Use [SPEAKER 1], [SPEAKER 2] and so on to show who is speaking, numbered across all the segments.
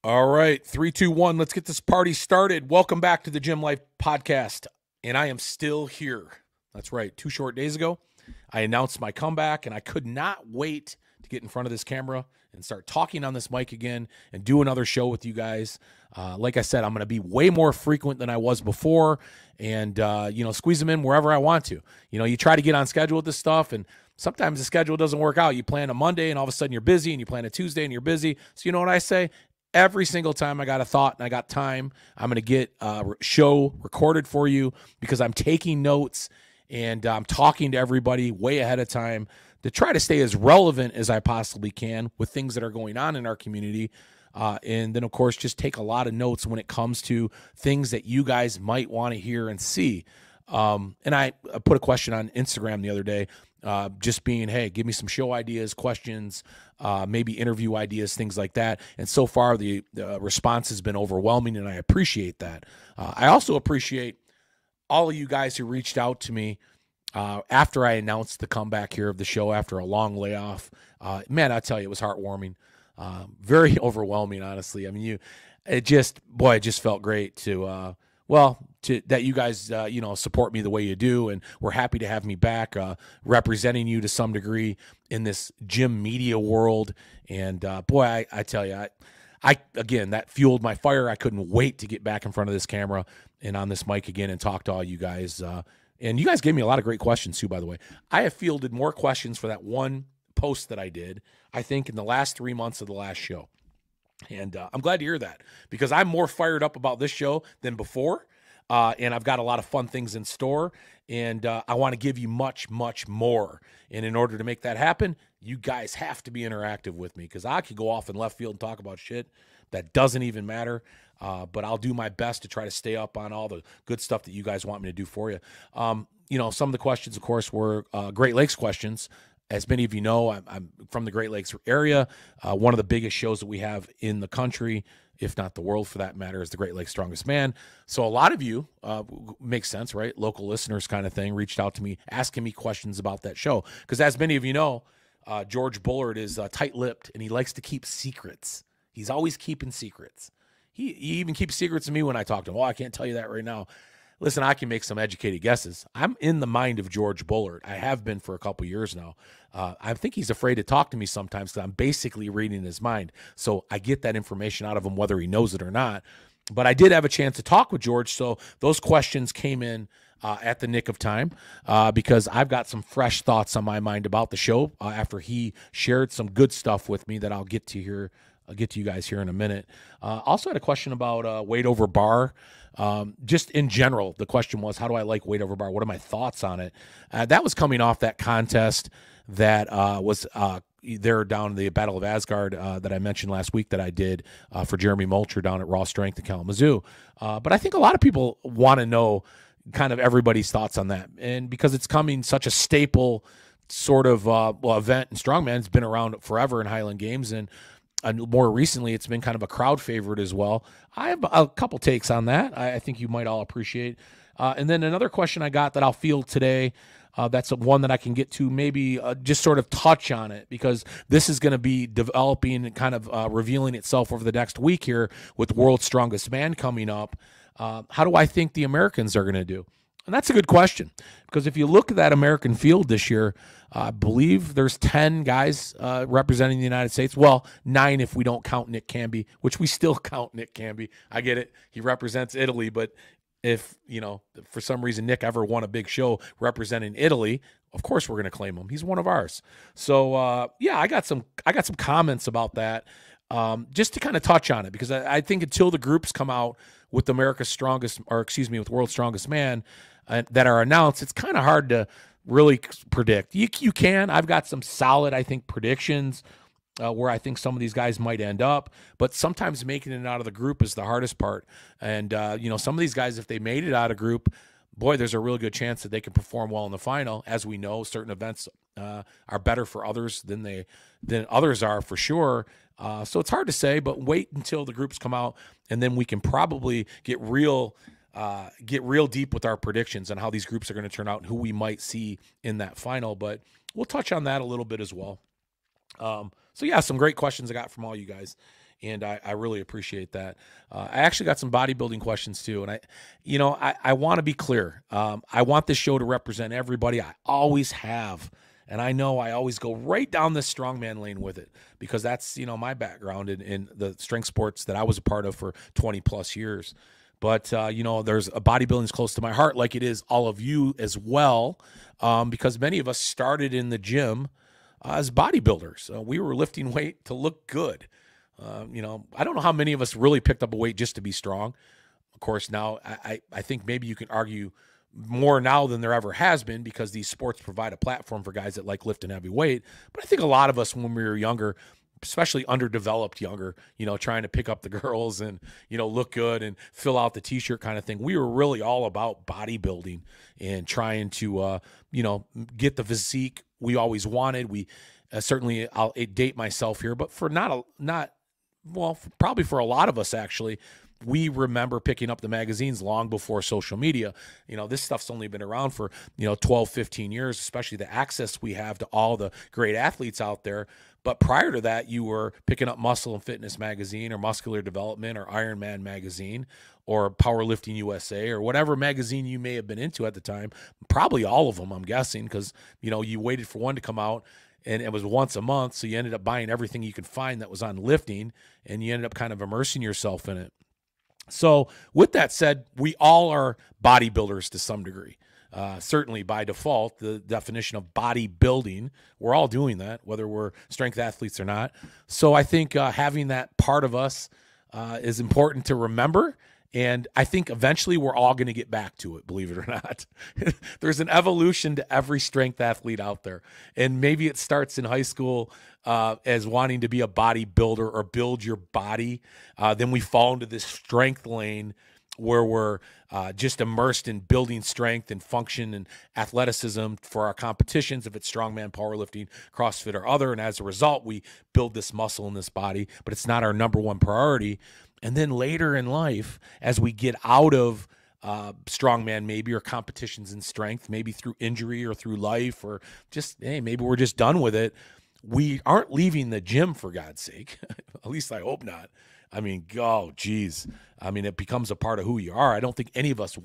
[SPEAKER 1] All right, 3, 2, 1. Let's get this party started. Welcome back to the Gym Life Podcast. And I am still here. That's right. 2 short days ago, I announced my comeback, and I could not wait to get in front of this camera and start talking on this mic again and do another show with you guys. Like I said, I'm going to be way more frequent than I was before and, squeeze them in wherever I want to. You try to get on schedule with this stuff, and sometimes the schedule doesn't work out. You plan a Monday, and all of a sudden you're busy, and you plan a Tuesday, and you're busy. So you know what I say? Every single time I got a thought and I got time, I'm going to get a show recorded for you because I'm taking notes and I'm talking to everybody way ahead of time to try to stay as relevant as I possibly can with things that are going on in our community. And then, of course, just take a lot of notes when it comes to things that you guys might want to hear and see. And I put a question on Instagram the other day, just being, hey, give me some show ideas, questions, maybe interview ideas, things like that. And so far, the response has been overwhelming, and I appreciate that. I also appreciate all of you guys who reached out to me after I announced the comeback here of the show after a long layoff. Man, I tell you, it was heartwarming, very overwhelming, honestly. I mean, it just felt great to that you guys, support me the way you do, and we're happy to have me back, representing you to some degree in this gym media world. And I tell you, again, that fueled my fire. I couldn't wait to get back in front of this camera and on this mic again and talk to all you guys. And you guys gave me a lot of great questions too, by the way. I have fielded more questions for that one post that I did, I think, in the last 3 months of the last show. And I'm glad to hear that because I'm more fired up about this show than before. And I've got a lot of fun things in store, and I want to give you much, much more. And in order to make that happen, you guys have to be interactive with me because I could go off in left field and talk about shit that doesn't even matter. But I'll do my best to try to stay up on all the good stuff that you guys want me to do for you. Some of the questions, of course, were Great Lakes questions. As many of you know, I'm from the Great Lakes area. One of the biggest shows that we have in the country, if not the world for that matter, is the Great Lakes Strongest Man. So a lot of you, makes sense, right? Local listeners kind of thing, reached out to me, asking me questions about that show. Because as many of you know, George Bullard is tight-lipped, and he likes to keep secrets. He's always keeping secrets. He even keeps secrets to me when I talk to him. Oh, I can't tell you that right now. Listen, I can make some educated guesses. I'm in the mind of George Bullard. I have been for a couple years now. I think he's afraid to talk to me sometimes because I'm basically reading his mind. So I get that information out of him whether he knows it or not. But I did have a chance to talk with George, so those questions came in at the nick of time because I've got some fresh thoughts on my mind about the show after he shared some good stuff with me that I'll get to here. I'll get to you guys here in a minute. Also had a question about weight over bar. Just in general, the question was, how do I like weight over bar? What are my thoughts on it? That was coming off that contest that was there down in the Battle of Asgard that I mentioned last week that I did for Jeremy Mulcher down at Raw Strength in Kalamazoo. But I think a lot of people want to know kind of everybody's thoughts on that. And because it's coming such a staple sort of event, and Strongman has been around forever in Highland Games, and more recently, it's been kind of a crowd favorite as well. I have a couple takes on that I think you might all appreciate. And then another question I got that I'll field today, that's one that I can get to maybe just sort of touch on it because this is going to be developing and kind of revealing itself over the next week here with World's Strongest Man coming up. How do I think the Americans are going to do? And that's a good question because if you look at that American field this year, I believe there's 10 guys representing the United States. Well, 9 if we don't count Nick Camby, which we still count Nick Camby. I get it. He represents Italy, but if, for some reason Nick ever won a big show representing Italy, of course we're going to claim him. He's one of ours. So, I got some comments about that just to kind of touch on it because I think until the groups come out with with World's Strongest Man that are announced, it's kind of hard to really predict. You can. I've got some solid, I think, predictions where I think some of these guys might end up, but sometimes making it out of the group is the hardest part. And, some of these guys, if they made it out of group, boy, there's a really good chance that they can perform well in the final. As we know, certain events are better for others than others are for sure. So it's hard to say, but wait until the groups come out, and then we can probably get real deep with our predictions on how these groups are going to turn out and who we might see in that final. But we'll touch on that a little bit as well. So yeah, some great questions I got from all you guys. And I really appreciate that. I actually got some bodybuilding questions too. And I want to be clear. I want this show to represent everybody. I always have. And I know I always go right down this strongman lane with it because that's, my background in the strength sports that I was a part of for 20 plus years. But, there's a bodybuilding is close to my heart like it is all of you as well, because many of us started in the gym as bodybuilders. We were lifting weight to look good. I don't know how many of us really picked up a weight just to be strong. Of course, now I think maybe you can argue more now than there ever has been because these sports provide a platform for guys that like lifting heavy weight. But I think a lot of us when we were younger, especially underdeveloped younger, trying to pick up the girls and, look good and fill out the t-shirt kind of thing. We were really all about bodybuilding and trying to, get the physique we always wanted. We certainly, I'll date myself here, but for probably for a lot of us actually, we remember picking up the magazines long before social media. This stuff's only been around for, 12, 15 years, especially the access we have to all the great athletes out there. But prior to that, you were picking up Muscle and Fitness magazine or Muscular Development or Ironman magazine or Powerlifting USA or whatever magazine you may have been into at the time. Probably all of them, I'm guessing, because, you waited for one to come out. And it was once a month, so you ended up buying everything you could find that was on lifting, and you ended up kind of immersing yourself in it. So with that said, we all are bodybuilders to some degree. Certainly by default, the definition of bodybuilding, we're all doing that, whether we're strength athletes or not. So I think having that part of us is important to remember. And I think eventually we're all going to get back to it, believe it or not. There's an evolution to every strength athlete out there. And maybe it starts in high school as wanting to be a bodybuilder or build your body. Then we fall into this strength lane where we're just immersed in building strength and function and athleticism for our competitions, if it's strongman, powerlifting, CrossFit, or other. And as a result, we build this muscle in this body, but it's not our number one priority. And then later in life, as we get out of strongman maybe, or competitions in strength, maybe through injury or through life, or just, hey, maybe we're just done with it. We aren't leaving the gym, for God's sake. At least I hope not. I mean, oh, geez. I mean, it becomes a part of who you are. I don't think any of us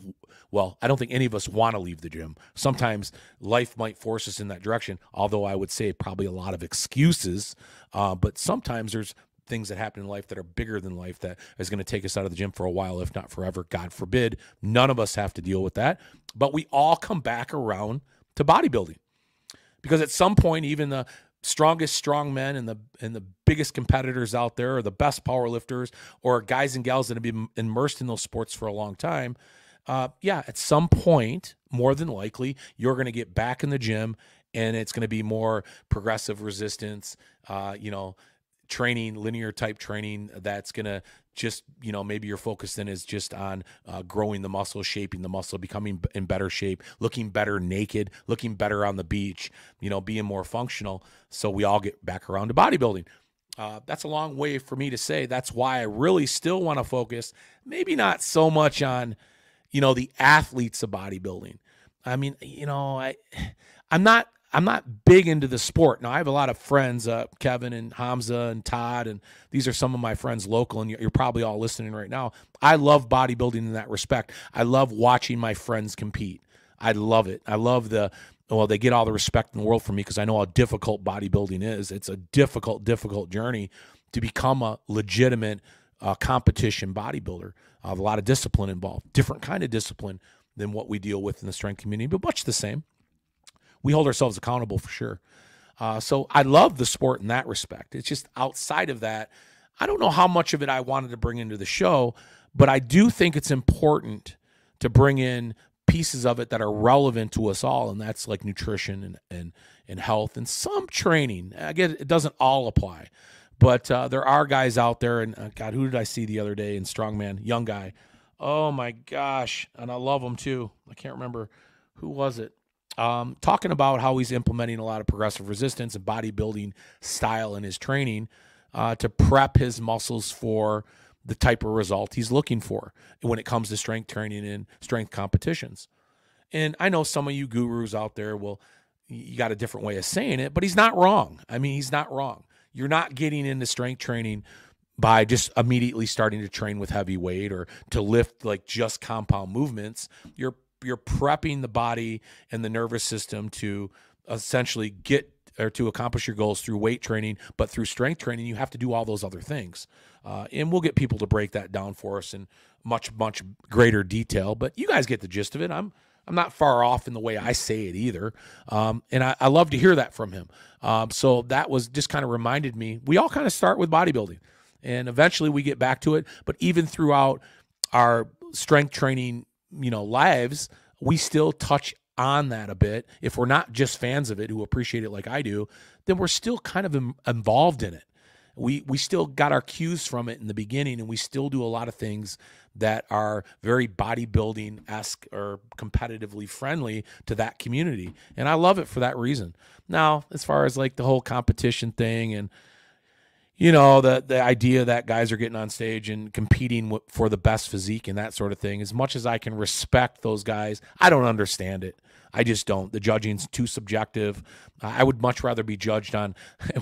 [SPEAKER 1] want to leave the gym. Sometimes life might force us in that direction, although I would say probably a lot of excuses. But sometimes there's things that happen in life that are bigger than life that is going to take us out of the gym for a while, if not forever. God forbid. None of us have to deal with that. But we all come back around to bodybuilding. Because at some point, even the strongest strongmen and the biggest competitors out there, or the best powerlifters, or guys and gals that have been immersed in those sports for a long time, at some point, more than likely, you're going to get back in the gym, and it's going to be more progressive resistance, training, linear type training that's going to just, maybe your focus then is just on growing the muscle, shaping the muscle, becoming in better shape, looking better naked, looking better on the beach, being more functional. So we all get back around to bodybuilding. That's a long way for me to say. That's why I really still want to focus, maybe not so much on, the athletes of bodybuilding. I mean, I'm not big into the sport. Now, I have a lot of friends, Kevin and Hamza and Todd, and these are some of my friends local, and you're probably all listening right now. I love bodybuilding in that respect. I love watching my friends compete. I love it. I love they get all the respect in the world from me because I know how difficult bodybuilding is. It's a difficult journey to become a legitimate competition bodybuilder. A lot of discipline involved, different kind of discipline than what we deal with in the strength community, but much the same. We hold ourselves accountable for sure. So I love the sport in that respect. It's just outside of that, I don't know how much of it I wanted to bring into the show, but I do think it's important to bring in pieces of it that are relevant to us all, and that's like nutrition and health and some training. Again, it doesn't all apply, but there are guys out there, and God, who did I see the other day in strongman? Young guy. Oh my gosh, and I love him too. I can't remember who was it. Talking about how he's implementing a lot of progressive resistance and bodybuilding style in his training to prep his muscles for the type of result he's looking for when it comes to strength training and strength competitions. And I know some of you gurus out there you got a different way of saying it, but he's not wrong. I mean, he's not wrong. You're not getting into strength training by just immediately starting to train with heavy weight or to lift like just compound movements, you're prepping the body and the nervous system to essentially get or to accomplish your goals through weight training. But through strength training, you have to do all those other things. And we'll get people to break that down for us in much greater detail. But you guys get the gist of it. I'm not far off in the way I say it either. And I love to hear that from him. So that was just kind of reminded me, we all kind of start with bodybuilding and eventually we get back to it. But even throughout our strength training, lives, we still touch on that a bit. If we're not just fans of it who appreciate it like I do, then we're still kind of involved in it. We still got our cues from it in the beginning, and we still do a lot of things that are very bodybuilding-esque or competitively friendly to that community. And I love it for that reason. Now, as far as like the whole competition thing and, the idea that guys are getting on stage and competing for the best physique and that sort of thing, as much as I can respect those guys, I don't understand it. I just don't. The judging's too subjective. I would much rather be judged on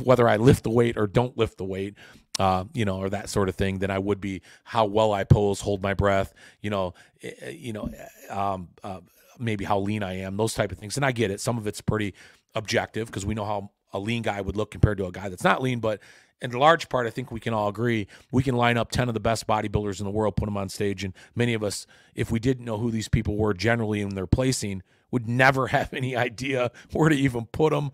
[SPEAKER 1] whether I lift the weight or don't lift the weight, or that sort of thing, than I would be how well I pose, hold my breath, maybe how lean I am, those type of things. And I get it. Some of it's pretty objective because we know how a lean guy would look compared to a guy that's not lean. But in large part, I think we can all agree we can line up 10 of the best bodybuilders in the world, put them on stage, and many of us, if we didn't know who these people were generally in their placing, would never have any idea where to even put them.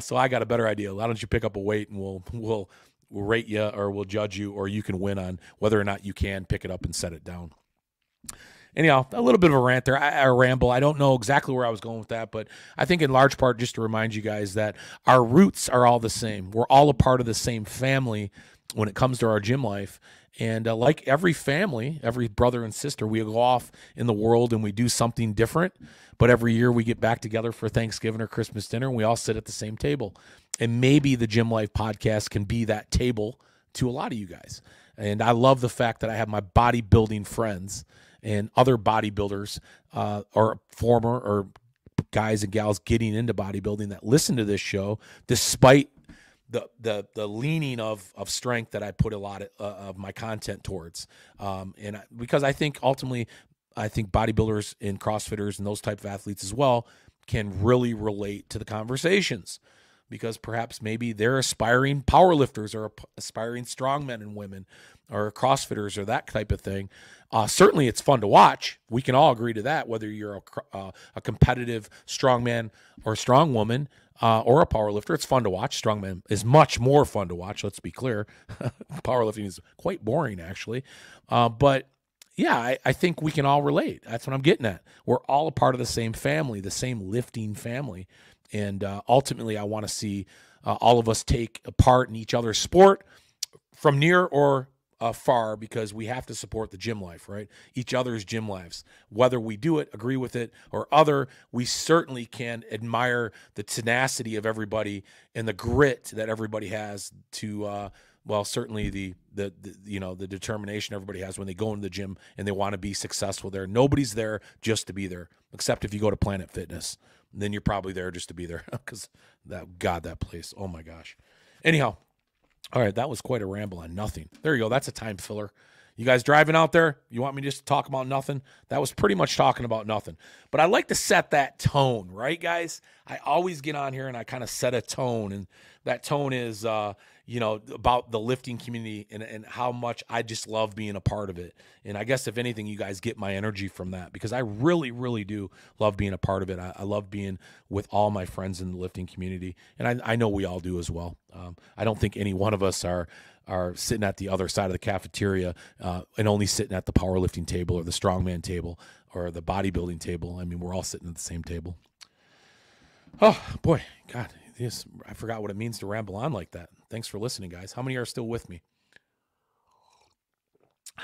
[SPEAKER 1] So I got a better idea. Why don't you pick up a weight and we'll rate you, or we'll judge you, or you can win on whether or not you can pick it up and set it down. Anyhow, a little bit of a rant there, a ramble. I don't know exactly where I was going with that, but I think in large part just to remind you guys that our roots are all the same. We're all a part of the same family when it comes to our gym life. And like every family, every brother and sister, we go off in the world and we do something different. But every year we get back together for Thanksgiving or Christmas dinner, and we all sit at the same table. And maybe the Gym Life podcast can be that table to a lot of you guys. And I love the fact that I have my bodybuilding friends and other bodybuilders or former or guys and gals getting into bodybuilding that listen to this show, despite the leaning of strength that I put a lot of my content towards. Because I think ultimately, I think bodybuilders and CrossFitters and those type of athletes as well can really relate to the conversations, because perhaps maybe they're aspiring powerlifters or aspiring strongmen and women or CrossFitters or that type of thing. Certainly it's fun to watch. We can all agree to that, whether you're a competitive strongman or strong woman or a powerlifter. It's fun to watch. Strongman is much more fun to watch, let's be clear. Powerlifting is quite boring, actually. But yeah, I think we can all relate. That's what I'm getting at. We're all a part of the same family, the same lifting family. And ultimately, I want to see all of us take a part in each other's sport from near or far, because we have to support the gym life, right? Each other's gym lives. Whether we do it, agree with it, or other, we certainly can admire the tenacity of everybody and the grit that everybody has to, certainly the determination everybody has when they go into the gym and they want to be successful there. Nobody's there just to be there, except if you go to Planet Fitness. Then you're probably there just to be there, because that place, oh my gosh. Anyhow, all right, that was quite a ramble on nothing. There you go. That's a time filler. You guys driving out there? You want me just to talk about nothing? That was pretty much talking about nothing. But I like to set that tone, right, guys? I always get on here and I kind of set a tone, and that tone is, about the lifting community and how much I just love being a part of it. And I guess if anything, you guys get my energy from that, because I really, really do love being a part of it. I love being with all my friends in the lifting community, and I know we all do as well. I don't think any one of us are sitting at the other side of the cafeteria and only sitting at the powerlifting table or the strongman table or the bodybuilding table. I mean, we're all sitting at the same table. Oh, boy, God, I forgot what it means to ramble on like that. Thanks for listening, guys. How many are still with me?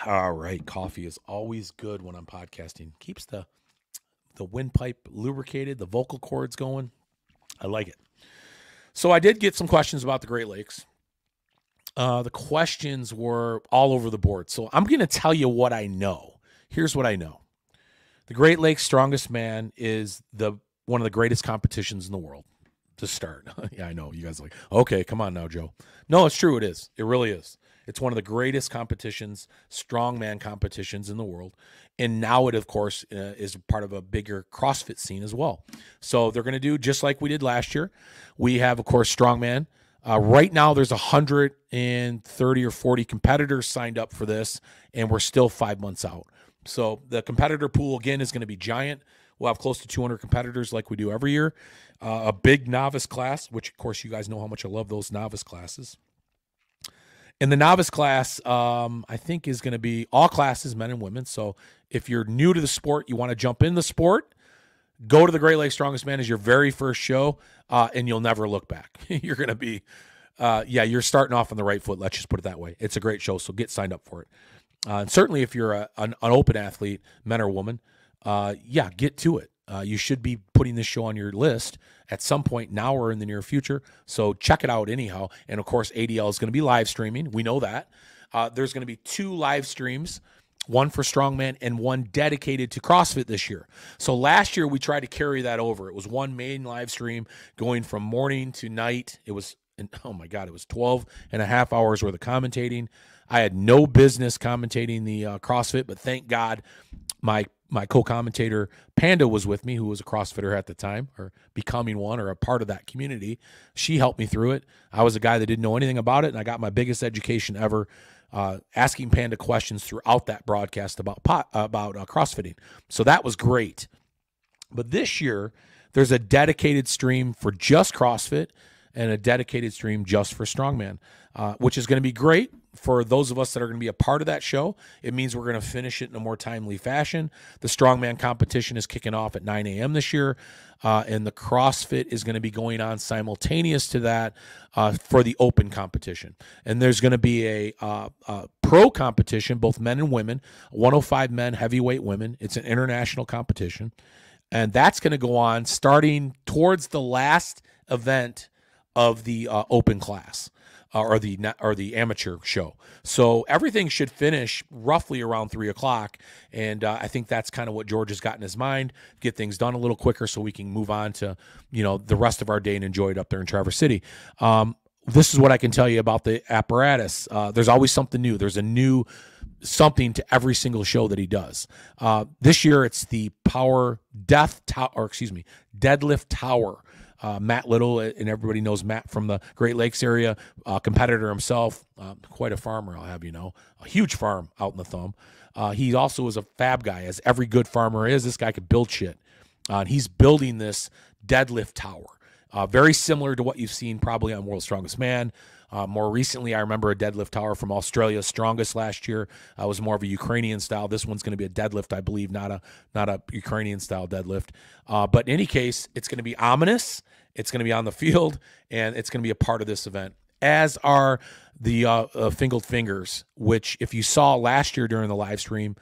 [SPEAKER 1] All right, coffee is always good when I'm podcasting. Keeps the windpipe lubricated, the vocal cords going. I like it. So I did get some questions about the Great Lakes. The questions were all over the board. So I'm going to tell you what I know. Here's what I know. The Great Lakes Strongest Man is one of the greatest competitions in the world to start. Yeah, I know. You guys are like, okay, come on now, Joe. No, it's true. It is. It really is. It's one of the greatest competitions, strongman competitions in the world. And now it, of course, is part of a bigger CrossFit scene as well. So they're going to do just like we did last year. We have, of course, strongman. Right now, there's 130 or 40 competitors signed up for this, and we're still 5 months out. So the competitor pool, again, is going to be giant. We'll have close to 200 competitors like we do every year. A big novice class, which, of course, you guys know how much I love those novice classes. And the novice class, I think, is going to be all classes, men and women. So if you're new to the sport, you want to jump in the sport, go to the Great Lakes Strongest Man as your very first show, and you'll never look back. You're going to be, you're starting off on the right foot. Let's just put it that way. It's a great show, so get signed up for it. And certainly if you're an open athlete, men or woman, get to it. You should be putting this show on your list at some point now or in the near future. So check it out anyhow. And, of course, ADL is going to be live streaming. We know that. There's going to be 2 live streams, one for strongman and one dedicated to CrossFit this year. So last year we tried to carry that over. It was one main live stream going from morning to night. It was, oh my God, it was 12 and a half hours worth of commentating. I had no business commentating the CrossFit, but thank God my co-commentator Panda was with me, who was a CrossFitter at the time, or becoming one, or a part of that community. She helped me through it. I was a guy that didn't know anything about it, and I got my biggest education ever asking Panda questions throughout that broadcast about CrossFitting. So that was great. But this year, there's a dedicated stream for just CrossFit and a dedicated stream just for strongman, which is going to be great for those of us that are going to be a part of that show. It means we're going to finish it in a more timely fashion. The strongman competition is kicking off at 9 a.m. this year, and the CrossFit is going to be going on simultaneous to that for the open competition. And there's going to be a pro competition, both men and women, 105 men, heavyweight women. It's an international competition, and that's going to go on starting towards the last event of the open class. Or the amateur show. So everything should finish roughly around 3 o'clock. And I think that's kind of what George has got in his mind, get things done a little quicker so we can move on to, the rest of our day and enjoy it up there in Traverse City. This is what I can tell you about the apparatus. There's always something new. There's a new something to every single show that he does. This year it's the deadlift tower. Matt Little, and everybody knows Matt from the Great Lakes area, competitor himself, quite a farmer, I'll have you know, a huge farm out in the thumb. He also is a fab guy, as every good farmer is. This guy could build shit. And he's building this deadlift tower, very similar to what you've seen probably on World's Strongest Man. More recently, I remember a deadlift tower from Australia's Strongest last year. It was more of a Ukrainian style. This one's going to be a deadlift, I believe, not a Ukrainian style deadlift. But in any case, it's going to be ominous. It's going to be on the field, and it's going to be a part of this event, as are the Fingered Fingers, which if you saw last year during the live stream,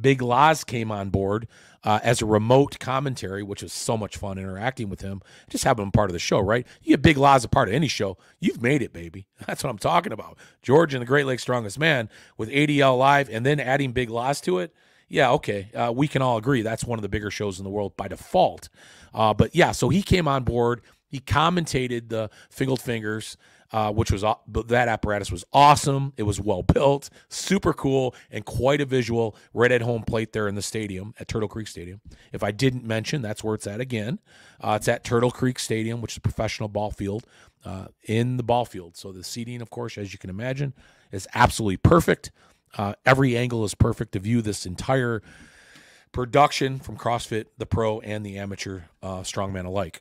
[SPEAKER 1] Big Laz came on board as a remote commentary, which was so much fun interacting with him. Just having him part of the show, right? You get Big Laz a part of any show, you've made it, baby. That's what I'm talking about. George and the Great Lakes Strongest Man with ADL Live and then adding Big Laz to it. Yeah, okay. We can all agree that's one of the bigger shows in the world by default. But yeah, so he came on board. He commentated the Fingered Fingers, which was that apparatus was awesome. It was well built, super cool, and quite a visual right at home plate there in the stadium at Turtle Creek Stadium. If I didn't mention, that's where it's at again. It's at Turtle Creek Stadium, which is a professional ball field in the ball field. So the seating, of course, as you can imagine, is absolutely perfect. Every angle is perfect to view this entire production from CrossFit, the pro, and the amateur strongman alike.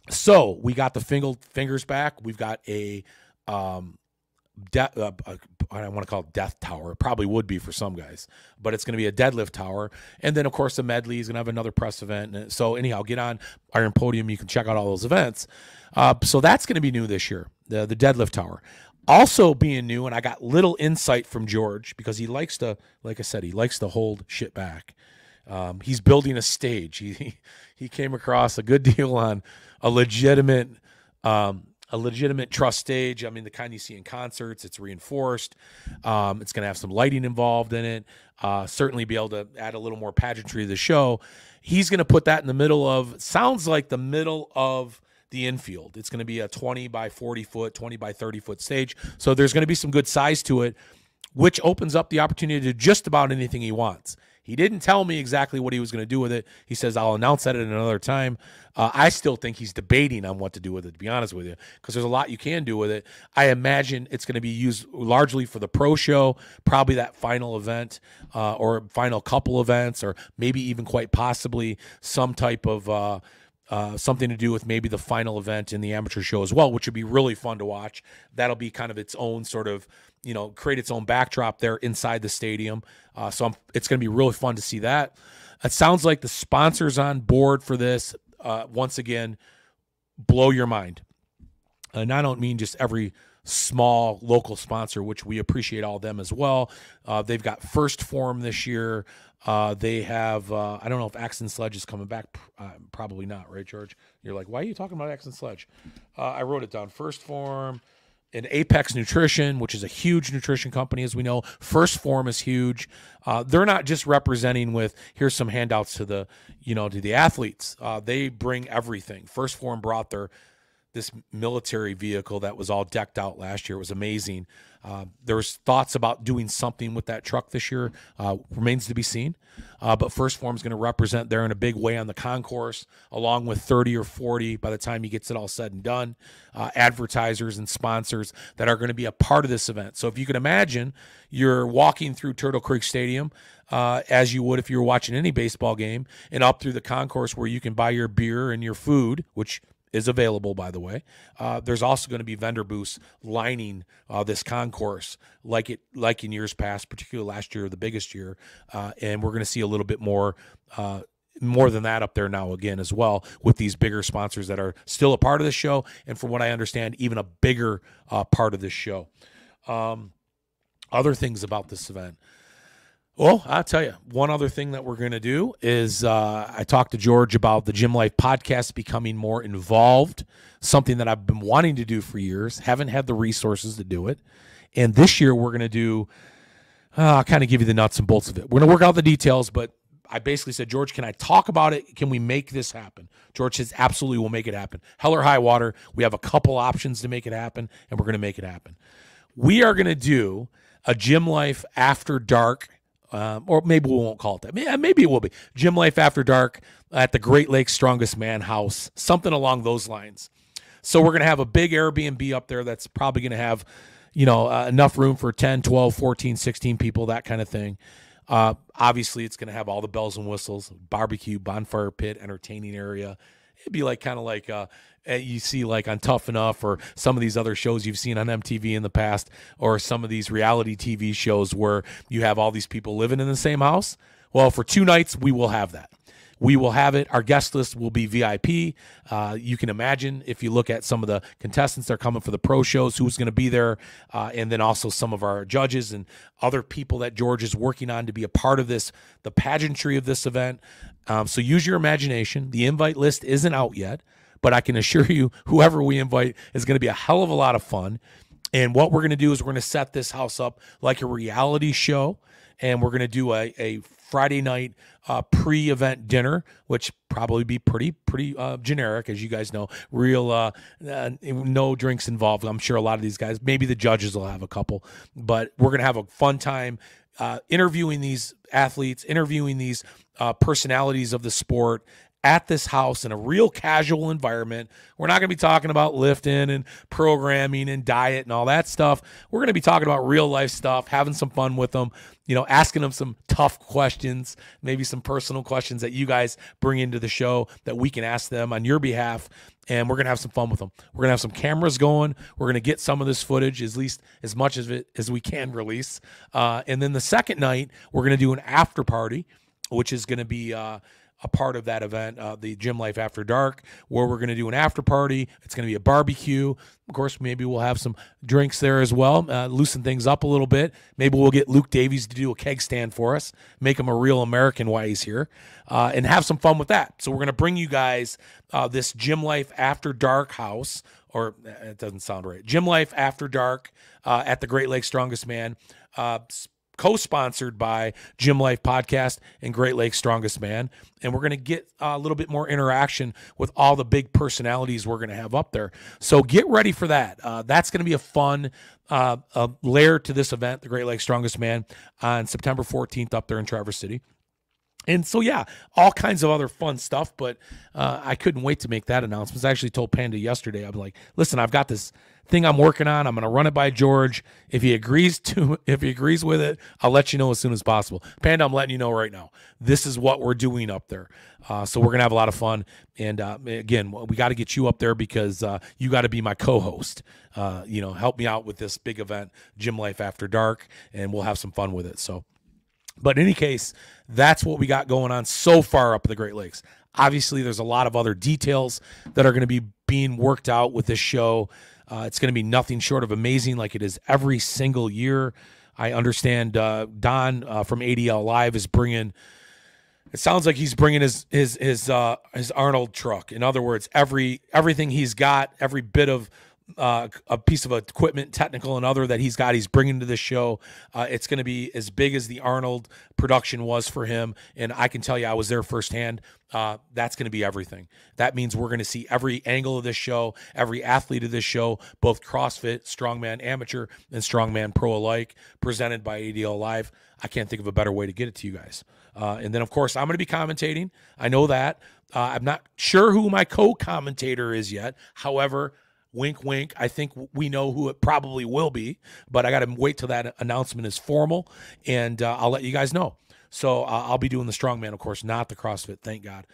[SPEAKER 1] So we got the Fingered Fingers back. We've got I don't want to call it death tower. It probably would be for some guys, but it's going to be a deadlift tower. And then, of course, the medley is going to have another press event. And so anyhow, get on Iron Podium. You can check out all those events. So that's going to be new this year, the deadlift tower. Also being new, and I got little insight from George because he likes to, like I said, he likes to hold shit back. He's building a stage. He came across a good deal on a legitimate truss stage. I mean, the kind you see in concerts. It's reinforced. It's going to have some lighting involved in it. Certainly be able to add a little more pageantry to the show. He's going to put that in the middle of, sounds like the middle of the infield. It's going to be a 20 by 40 foot, 20 by 30 foot stage. So there's going to be some good size to it, which opens up the opportunity to do just about anything he wants. He didn't tell me exactly what he was going to do with it. He says, I'll announce that at another time. I still think he's debating on what to do with it, to be honest with you, because there's a lot you can do with it. I imagine it's going to be used largely for the pro show, probably that final event or final couple events, or maybe even quite possibly some type of something to do with maybe the final event in the amateur show as well, which would be really fun to watch. That'll be kind of its own sort of, create its own backdrop there inside the stadium. So it's going to be really fun to see that. It sounds like the sponsors on board for this, once again, blow your mind. And I don't mean just every small local sponsor, which we appreciate all of them as well. They've got First Form this year. They have, I don't know if Axe and Sledge is coming back. Probably not, right, George? You're like, why are you talking about Axe and Sledge? I wrote it down. First Form and Apex Nutrition, which is a huge nutrition company, as we know. First Form is huge. They're not just representing with, here's some handouts to the, to the athletes. They bring everything. First Form brought this military vehicle that was all decked out last year. It was amazing. There was thoughts about doing something with that truck this year. Remains to be seen. But First Form is going to represent there in a big way on the concourse, along with 30 or 40 by the time he gets it all said and done, advertisers and sponsors that are going to be a part of this event. So if you can imagine, you're walking through Turtle Creek Stadium, as you would if you were watching any baseball game, and up through the concourse where you can buy your beer and your food, which is available, by the way. There's also going to be vendor booths lining this concourse like in years past, particularly last year, the biggest year. And we're going to see a little bit more than that up there now again as well, with these bigger sponsors that are still a part of the show. And from what I understand, even a bigger part of this show. Other things about this event. Well, I'll tell you, one other thing that we're going to do is I talked to George about the Gym Life podcast becoming more involved, something that I've been wanting to do for years, haven't had the resources to do it. And this year we're going to do, I'll kind of give you the nuts and bolts of it. We're going to work out the details, but I basically said, George, can I talk about it? Can we make this happen? George says, absolutely, we'll make it happen. Hell or high water, we have a couple options to make it happen, and we're going to make it happen. We are going to do a Gym Life After Dark, or maybe we won't call it that. Maybe it will be Gym Life After Dark at the Great Lakes Strongest Man House, something along those lines. So we're going to have a big Airbnb up there that's probably going to have, enough room for 10, 12, 14, 16 people, that kind of thing. Obviously, it's going to have all the bells and whistles, barbecue, bonfire pit, entertaining area. It'd be kind of like you see like on Tough Enough or some of these other shows you've seen on MTV in the past, or some of these reality TV shows where you have all these people living in the same house. Well, for 2 nights, we will have that. We will have it. Our guest list will be VIP. You can imagine if you look at some of the contestants that are coming for the pro shows, who's going to be there, and then also some of our judges and other people that George is working on to be a part of this, the pageantry of this event. So use your imagination. The invite list isn't out yet, but I can assure you whoever we invite is going to be a hell of a lot of fun. And what we're going to do is we're going to set this house up like a reality show, and we're going to do a Friday night pre-event dinner, which probably be pretty generic, as you guys know. Real no drinks involved. I'm sure a lot of these guys, maybe the judges will have a couple, but we're going to have a fun time interviewing these athletes, interviewing these personalities of the sport at this house in a real casual environment. We're not going to be talking about lifting and programming and diet and all that stuff. We're going to be talking about real life stuff, having some fun with them, asking them some tough questions, maybe some personal questions that you guys bring into the show that we can ask them on your behalf. And we're going to have some fun with them. We're going to have some cameras going. We're going to get some of this footage, at least as much of it as we can release. And then the second night, we're going to do an after party, which is going to be a part of that event, the Gym Life After Dark, where we're going to do an after party. It's going to be a barbecue. Of course, maybe we'll have some drinks there as well, loosen things up a little bit. Maybe we'll get Luke Davies to do a keg stand for us, make him a real American while he's here, and have some fun with that. So we're going to bring you guys this Gym Life After Dark house, or it doesn't sound right, Gym Life After Dark at the Great Lakes Strongest Man. co-sponsored by Gym Life Podcast and Great Lakes Strongest Man. And we're going to get a little bit more interaction with all the big personalities we're going to have up there. So get ready for that. That's going to be a fun layer to this event, the Great Lakes Strongest Man, on September 14th up there in Traverse City. And so, yeah, all kinds of other fun stuff, but I couldn't wait to make that announcement. I actually told Panda yesterday, I'm like, listen, I've got this thing I'm working on. I'm going to run it by George. If he agrees with it, I'll let you know as soon as possible. Panda, I'm letting you know right now. This is what we're doing up there. So we're going to have a lot of fun. And again, we got to get you up there because you got to be my co-host. Help me out with this big event, Gym Life After Dark, and we'll have some fun with it. So, but in any case, that's what we got going on so far up in the Great Lakes. Obviously, there's a lot of other details that are going to be being worked out with this show. It's going to be nothing short of amazing like it is every single year. I understand Don from ADL Live is bringing – it sounds like he's bringing his Arnold truck. In other words, everything he's got, every bit of a piece of equipment, technical and other, that he's got, he's bringing to this show. It's going to be as big as the Arnold production was for him. And I can tell you, I was there firsthand. That's going to be everything. That means we're going to see every angle of this show, every athlete of this show, both CrossFit, Strongman Amateur, and Strongman Pro alike, presented by ADL Live. I can't think of a better way to get it to you guys. And then, of course, I'm going to be commentating. I know that. I'm not sure who my co-commentator is yet. However, wink, wink, I think we know who it probably will be, but I got to wait till that announcement is formal, and I'll let you guys know. So I'll be doing the Strongman, of course, not the CrossFit, thank God.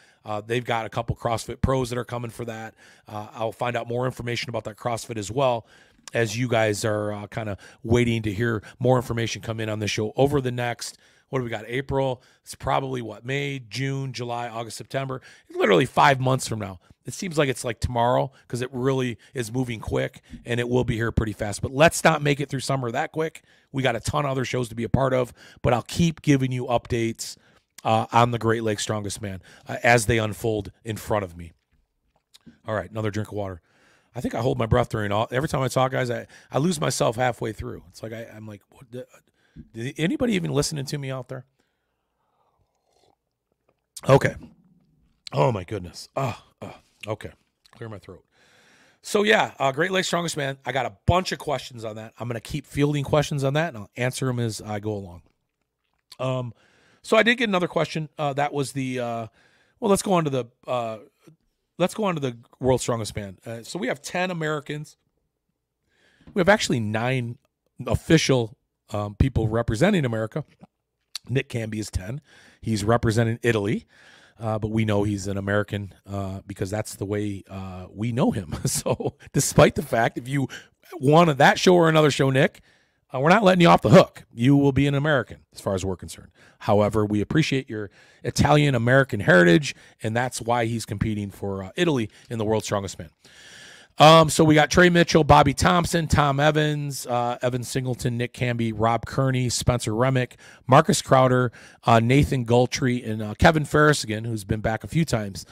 [SPEAKER 1] They've got a couple CrossFit pros that are coming for that. I'll find out more information about that CrossFit as well, as you guys are kind of waiting to hear more information come in on the show over the next, what do we got, April? It's probably, May, June, July, August, September. It's literally 5 months from now. It seems like it's like tomorrow because it really is moving quick, and it will be here pretty fast. But let's not make it through summer that quick. We got a ton of other shows to be a part of, but I'll keep giving you updates on the Great Lakes Strongest Man as they unfold in front of me. All right, another drink of water. I think I hold my breath every time I talk, guys. I lose myself halfway through. It's like I'm like, what, did anybody even listening to me out there? Okay. Oh my goodness. Okay. Clear my throat. So yeah, Great Lakes Strongest Man. I got a bunch of questions on that. I'm going to keep fielding questions on that, and I'll answer them as I go along. So I did get another question. That was the let's go on to the World's Strongest Man. So we have 10 Americans. We have actually 9 official people representing America. Nick Camby is 10. He's representing Italy. But we know he's an American because that's the way we know him. So despite the fact, if you wanted that show or another show, Nick, we're not letting you off the hook. You will be an American as far as we're concerned. However, we appreciate your Italian-American heritage, and that's why he's competing for Italy in the World's Strongest Man. So we got Trey Mitchell, Bobby Thompson, Tom Evans, Evan Singleton, Nick Camby, Rob Kearney, Spencer Remick, Marcus Crowder, Nathan Gultree, and Kevin Ferris again, who's been back a few times.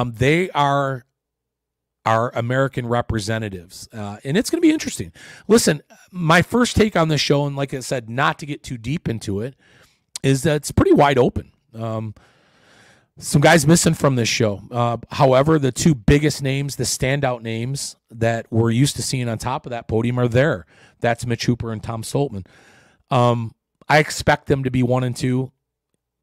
[SPEAKER 1] They are our American representatives, and it's going to be interesting. Listen, my first take on this show, and like I said, not to get too deep into it, is that it's pretty wide open. Some guys missing from this show. However, the 2 biggest names, the standout names that we're used to seeing on top of that podium are there. That's Mitch Hooper and Tom Stoltman. I expect them to be 1 and 2,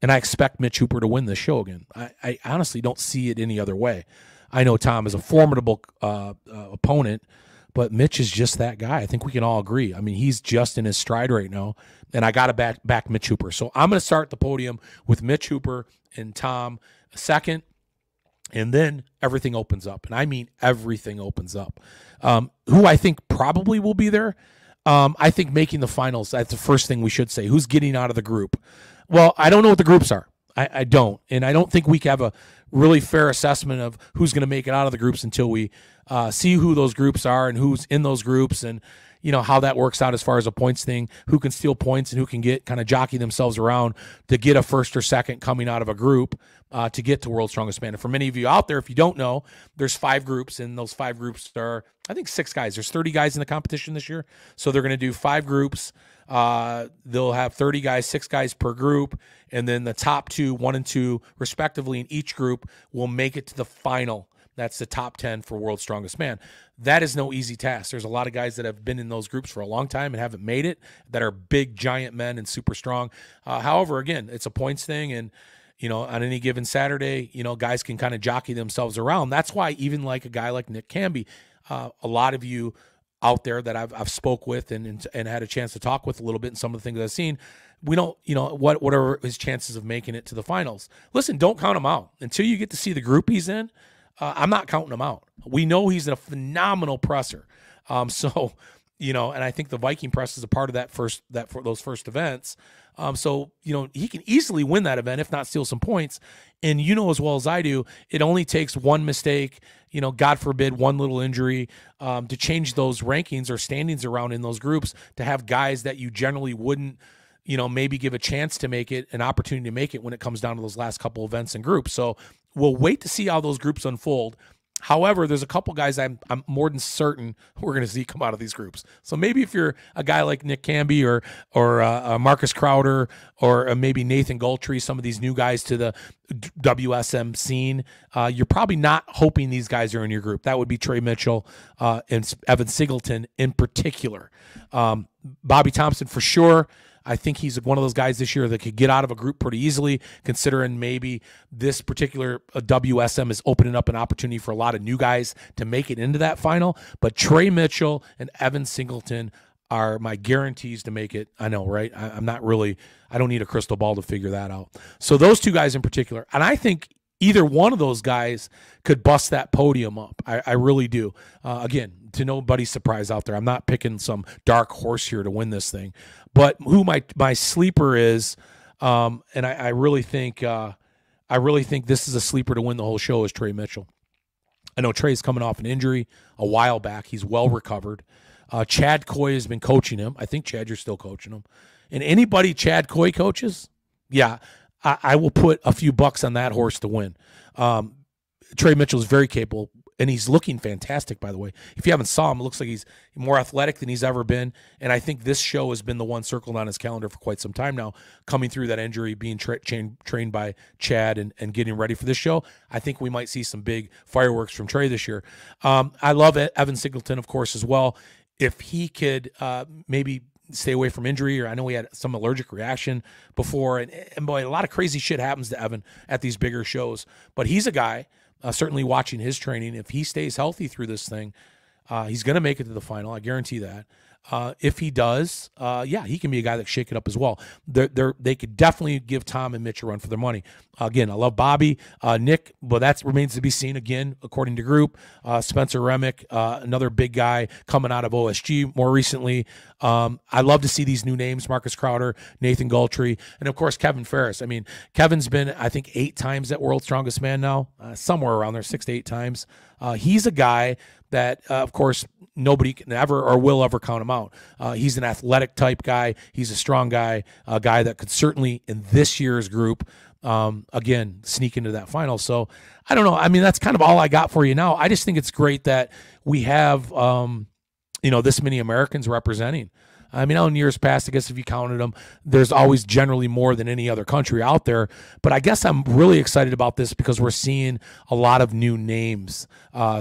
[SPEAKER 1] and I expect Mitch Hooper to win this show again. I honestly don't see it any other way. I know Tom is a formidable opponent, but Mitch is just that guy. I think we can all agree. I mean, he's just in his stride right now, and I got to back Mitch Hooper. So I'm going to start the podium with Mitch Hooper and Tom second, and then everything opens up. And I mean everything opens up. Who I think probably will be there, I think making the finals, that's the first thing we should say. Who's getting out of the group? Well, I don't know what the groups are. I don't. And I don't think we have a really fair assessment of who's going to make it out of the groups until we see who those groups are and who's in those groups, and how that works out as far as a points thing, who can steal points and who can get kind of jockey themselves around to get a first or second coming out of a group to get to World's Strongest Man. And for many of you out there, if you don't know, there's 5 groups, and those 5 groups are, I think, 6 guys. There's 30 guys in the competition this year. So they're going to do 5 groups. They'll have 30 guys, 6 guys per group, and then the top 2, 1 and 2, respectively, in each group will make it to the final. That's the top 10 for World's Strongest Man. That is no easy task. There's a lot of guys that have been in those groups for a long time and haven't made it, that are big, giant men and super strong. However, again, it's a points thing, and on any given Saturday, guys can kind of jockey themselves around. That's why even like a guy like Nick Camby, a lot of you out there that I've spoke with and had a chance to talk with a little bit, and some of the things I've seen, we don't, what are his chances of making it to the finals? Listen, don't count him out until you get to see the group he's in. I'm not counting him out. We know he's a phenomenal presser. And I think the Viking press is a part of for those first events. He can easily win that event, if not steal some points. And as well as I do, it only takes one mistake, God forbid, one little injury, to change those rankings or standings around in those groups, to have guys that you generally wouldn't, maybe give a chance to make it, an opportunity to make it when it comes down to those last couple events and groups. So we'll wait to see how those groups unfold. However, there's a couple guys I'm more than certain we're going to see come out of these groups. So maybe if you're a guy like Nick Camby or Marcus Crowder or maybe Nathan Goltry, some of these new guys to the WSM scene, you're probably not hoping these guys are in your group. That would be Trey Mitchell and Evan Singleton in particular. Bobby Thompson for sure. I think he's one of those guys this year that could get out of a group pretty easily, considering maybe this particular WSM is opening up an opportunity for a lot of new guys to make it into that final. But Trey Mitchell and Evan Singleton are my guarantees to make it. I know, right? I don't need a crystal ball to figure that out. So those 2 guys in particular, and I think either one of those guys could bust that podium up. I really do. Again, to nobody's surprise out there, I'm not picking some dark horse here to win this thing. But who my sleeper is, and I really think this is a sleeper to win the whole show, is Trey Mitchell. I know Trey's coming off an injury a while back. He's well recovered. Chad Coy has been coaching him. I think, Chad, you're still coaching him. And anybody Chad Coy coaches, yeah, I will put a few bucks on that horse to win. Trey Mitchell is very capable, and he's looking fantastic, by the way. If you haven't saw him, it looks like he's more athletic than he's ever been. And I think this show has been the one circled on his calendar for quite some time now, coming through that injury, being trained by Chad and getting ready for this show. I think we might see some big fireworks from Trey this year. I love Evan Singleton, of course, as well. If he could maybe stay away from injury, or I know he had some allergic reaction before, and boy, a lot of crazy shit happens to Evan at these bigger shows. But he's a guy, certainly watching his training, if he stays healthy through this thing, he's going to make it to the final. I guarantee that. If he does, he can be a guy that shake it up as well. They could definitely give Tom and Mitch a run for their money. Again, I love Bobby. Nick, well, that remains to be seen again, according to group. Spencer Remick, another big guy coming out of OSG more recently. I love to see these new names, Marcus Crowder, Nathan Goltry, and of course, Kevin Ferris. I mean, Kevin's been, I think, 8 times at World's Strongest Man now, somewhere around there, 6 to 8 times. He's a guy that, of course, nobody can ever or will ever count him out. He's an athletic type guy. He's a strong guy, a guy that could certainly, in this year's group, again, sneak into that final. So I don't know. I mean, that's kind of all I got for you now. I just think it's great that we have, this many Americans representing. I mean, in years past, I guess if you counted them, there's always generally more than any other country out there. But I guess I'm really excited about this because we're seeing a lot of new names.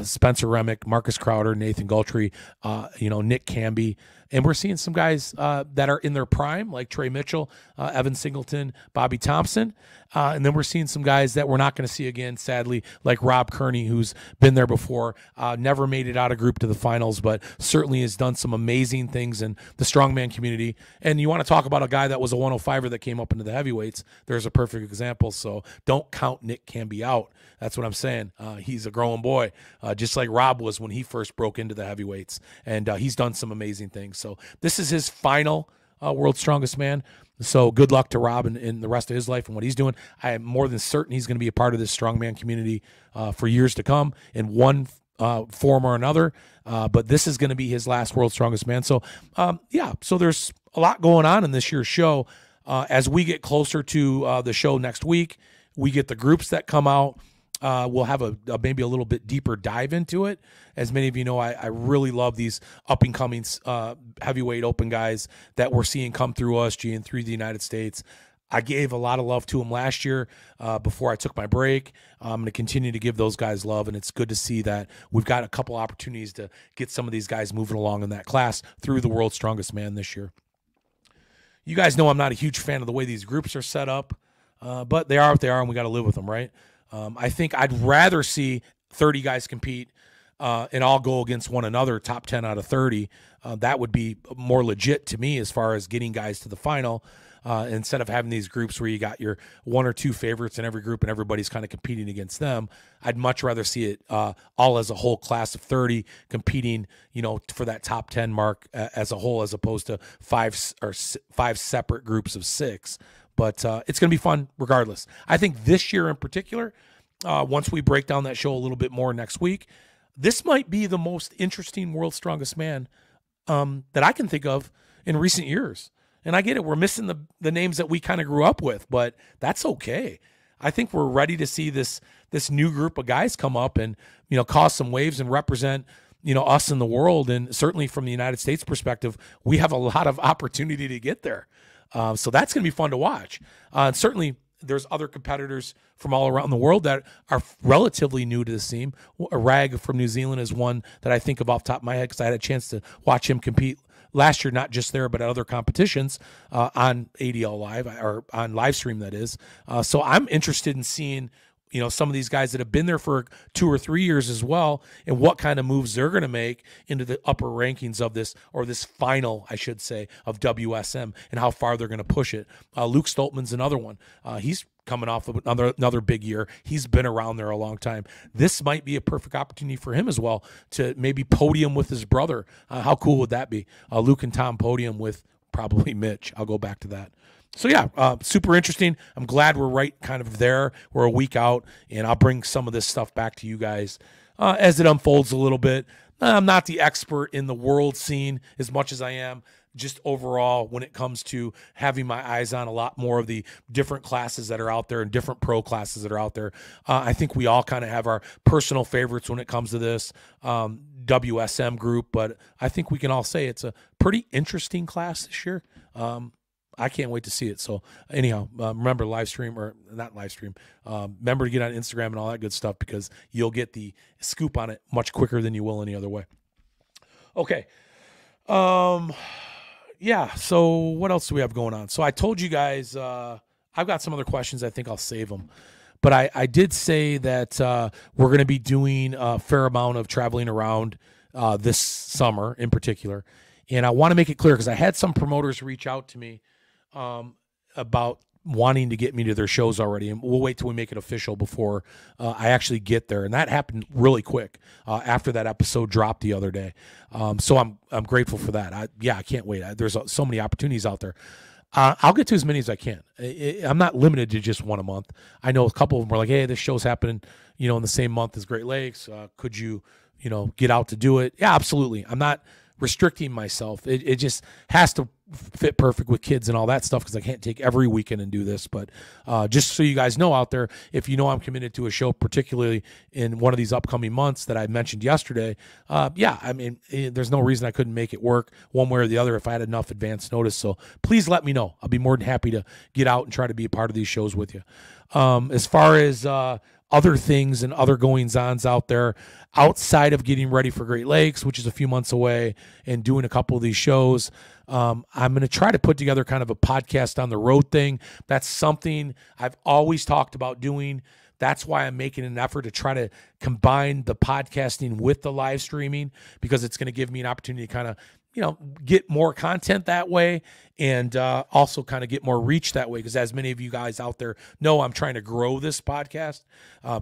[SPEAKER 1] Spencer Remick, Marcus Crowder, Nathan Goltry, Nick Camby. And we're seeing some guys that are in their prime, like Trey Mitchell, Evan Singleton, Bobby Thompson. And then we're seeing some guys that we're not going to see again, sadly, like Rob Kearney, who's been there before, never made it out of group to the finals, but certainly has done some amazing things in the strongman community. And you want to talk about a guy that was a 105er that came up into the heavyweights. There's a perfect example. So don't count Nick Camby out. That's what I'm saying. He's a growing boy, just like Rob was when he first broke into the heavyweights. And he's done some amazing things. So this is his final World's Strongest Man. So good luck to Rob in the rest of his life and what he's doing. I am more than certain he's going to be a part of this strongman community for years to come in one form or another. But this is going to be his last World's Strongest Man. So, so there's a lot going on in this year's show. As we get closer to the show next week, we get the groups that come out. we'll have maybe a little bit deeper dive into it. As many of you know, I really love these up and coming heavyweight open guys that we're seeing come through USG and through the United States. I gave a lot of love to them last year before I took my break. I'm going to continue to give those guys love, and it's good to see that we've got a couple opportunities to get some of these guys moving along in that class through the World's Strongest Man this year. You guys know I'm not a huge fan of the way these groups are set up, but they are what they are, and we got to live with them, right? I think I'd rather see 30 guys compete and all go against one another, top 10 out of 30. That would be more legit to me as far as getting guys to the final. Instead of having these groups where you got your one or two favorites in every group and everybody's kind of competing against them, I'd much rather see it all as a whole class of 30 competing, for that top 10 mark as a whole, as opposed to five separate groups of 6. But it's going to be fun regardless. I think this year in particular, once we break down that show a little bit more next week, this might be the most interesting World's Strongest Man that I can think of in recent years. And I get it. We're missing the names that we kind of grew up with, but that's okay. I think we're ready to see this new group of guys come up and, cause some waves and represent, us in the world. And certainly from the United States perspective, we have a lot of opportunity to get there. So that's going to be fun to watch. And certainly there's other competitors from all around the world that are relatively new to the scene. Rag from New Zealand is one that I think of off the top of my head because I had a chance to watch him compete last year, not just there, but at other competitions on ADL Live or on live stream, that is. So I'm interested in seeing, some of these guys that have been there for 2 or 3 years as well, and what kind of moves they're going to make into the upper rankings of this, or this final, I should say, of WSM, and how far they're going to push it. Luke Stoltman's another one. He's coming off of another big year. He's been around there a long time. This might be a perfect opportunity for him as well to maybe podium with his brother. How cool would that be? Luke and Tom podium with probably Mitch. I'll go back to that. So yeah, super interesting. I'm glad we're right kind of there. We're a week out, and I'll bring some of this stuff back to you guys as it unfolds a little bit. I'm not the expert in the world scene as much as I am just overall when it comes to having my eyes on a lot more of the different classes that are out there and different pro classes that are out there. I think we all kind of have our personal favorites when it comes to this WSM group, but I think we can all say it's a pretty interesting class this year. I can't wait to see it. So anyhow, remember remember to get on Instagram and all that good stuff, because you'll get the scoop on it much quicker than you will any other way. Okay. Yeah. So what else do we have going on? So I told you guys, I've got some other questions. I think I'll save them, but I did say that, we're going to be doing a fair amount of traveling around, this summer in particular. And I want to make it clear, because I had some promoters reach out to me, about wanting to get me to their shows already, and we'll wait till we make it official before I actually get there. And that happened really quick after that episode dropped the other day. So I'm grateful for that. I can't wait. There's so many opportunities out there. I'll get to as many as I can. I'm not limited to just one a month. I know a couple of them were like, hey, this show's happening, in the same month as Great Lakes. Could you, get out to do it? Yeah, absolutely. I'm not restricting myself. It just has to fit perfect with kids and all that stuff, because I can't take every weekend and do this. But just so you guys know out there, if I'm committed to a show, particularly in one of these upcoming months that I mentioned yesterday, there's no reason I couldn't make it work one way or the other if I had enough advance notice. So please let me know. I'll be more than happy to get out and try to be a part of these shows with you. As far as other things and other goings-ons out there outside of getting ready for Great Lakes, which is a few months away, and doing a couple of these shows, I'm going to try to put together kind of a podcast on the road thing. That's something I've always talked about doing. That's why I'm making an effort to try to combine the podcasting with the live streaming, because it's going to give me an opportunity to kind of, get more content that way, and also kind of get more reach that way. Because as many of you guys out there know, I'm trying to grow this podcast,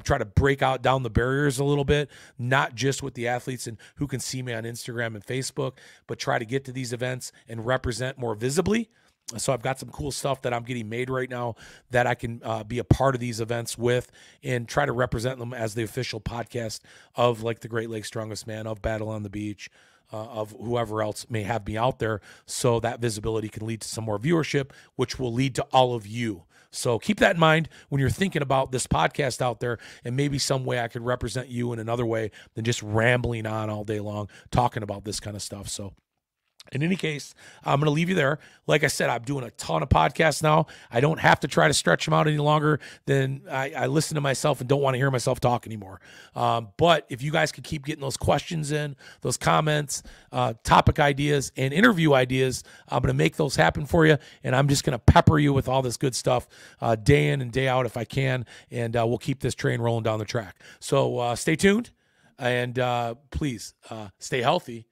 [SPEAKER 1] try to break down the barriers a little bit, not just with the athletes and who can see me on Instagram and Facebook, but try to get to these events and represent more visibly. So I've got some cool stuff that I'm getting made right now that I can be a part of these events with, and try to represent them as the official podcast of like the Great Lakes Strongest Man, of Battle on the Beach, of whoever else may have me out there, so that visibility can lead to some more viewership, which will lead to all of you. So keep that in mind when you're thinking about this podcast out there, and maybe some way I could represent you in another way than just rambling on all day long talking about this kind of stuff. So in any case, I'm going to leave you there. Like I said, I'm doing a ton of podcasts now. I don't have to try to stretch them out any longer than I listen to myself and don't want to hear myself talk anymore. But if you guys could keep getting those questions in, those comments, topic ideas, and interview ideas, I'm going to make those happen for you. And I'm just going to pepper you with all this good stuff day in and day out if I can. And we'll keep this train rolling down the track. So stay tuned, and please stay healthy